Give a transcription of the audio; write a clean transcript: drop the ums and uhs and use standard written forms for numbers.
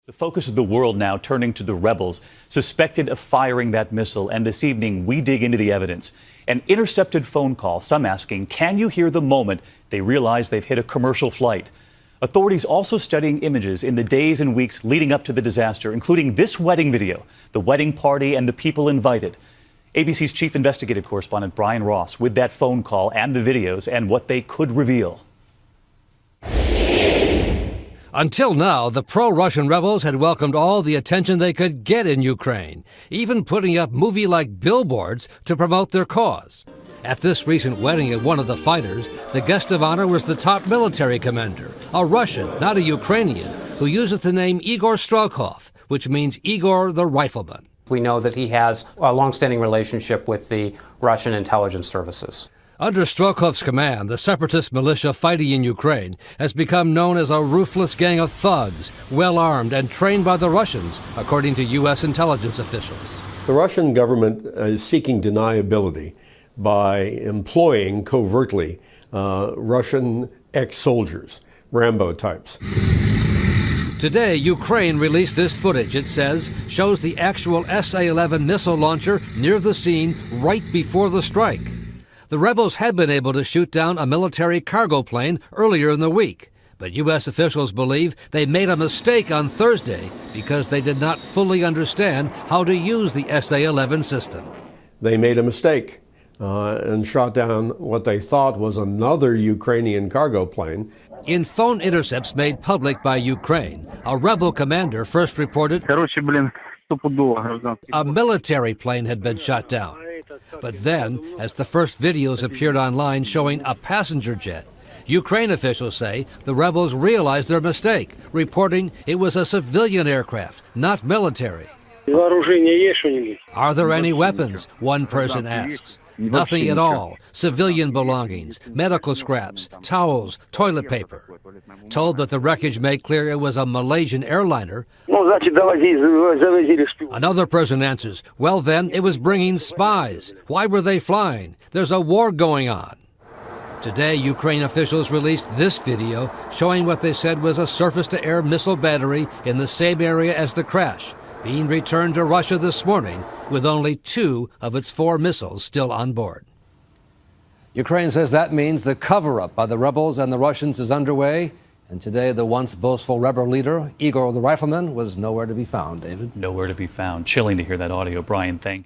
The focus of the world now turning to the rebels suspected of firing that missile. And this evening, we dig into the evidence. An intercepted phone call, some asking, can you hear the moment they realize they've hit a commercial flight? Authorities also studying images in the days and weeks leading up to the disaster, including this wedding video, the wedding party and the people invited. ABC's chief investigative correspondent Brian Ross with that phone call and the videos and what they could reveal. Until now, the pro-Russian rebels had welcomed all the attention they could get in Ukraine, even putting up movie-like billboards to promote their cause. At this recent wedding of one of the fighters, the guest of honor was the top military commander, a Russian, not a Ukrainian, who uses the name Igor Strelkov, which means Igor the Rifleman. We know that he has a long-standing relationship with the Russian intelligence services. Under Strelkov's command, the separatist militia fighting in Ukraine has become known as a ruthless gang of thugs, well-armed and trained by the Russians, according to U.S. intelligence officials. The Russian government is seeking deniability by employing covertly Russian ex-soldiers, Rambo types. Today, Ukraine released this footage, it says, shows the actual SA-11 missile launcher near the scene right before the strike. The rebels had been able to shoot down a military cargo plane earlier in the week, but U.S. officials believe they made a mistake on Thursday because they did not fully understand how to use the SA-11 system. They made a mistake and shot down what they thought was another Ukrainian cargo plane. In phone intercepts made public by Ukraine, a rebel commander first reported a military plane had been shot down. But then, as the first videos appeared online showing a passenger jet, Ukraine officials say the rebels realized their mistake, reporting it was a civilian aircraft, not military. Are there any weapons? One person asks. Nothing at all. Civilian belongings, medical scraps, towels, toilet paper. Told that the wreckage made clear it was a Malaysian airliner, another person answers, well then, it was bringing spies. Why were they flying? There's a war going on. Today, Ukraine officials released this video showing what they said was a surface-to-air missile battery in the same area as the crash, being returned to Russia this morning with only 2 of its 4 missiles still on board. Ukraine says that means the cover-up by the rebels and the Russians is underway. And today, the once boastful rebel leader, Igor the Rifleman, was nowhere to be found, David. Nowhere to be found. Chilling to hear that audio. Brian, thank you.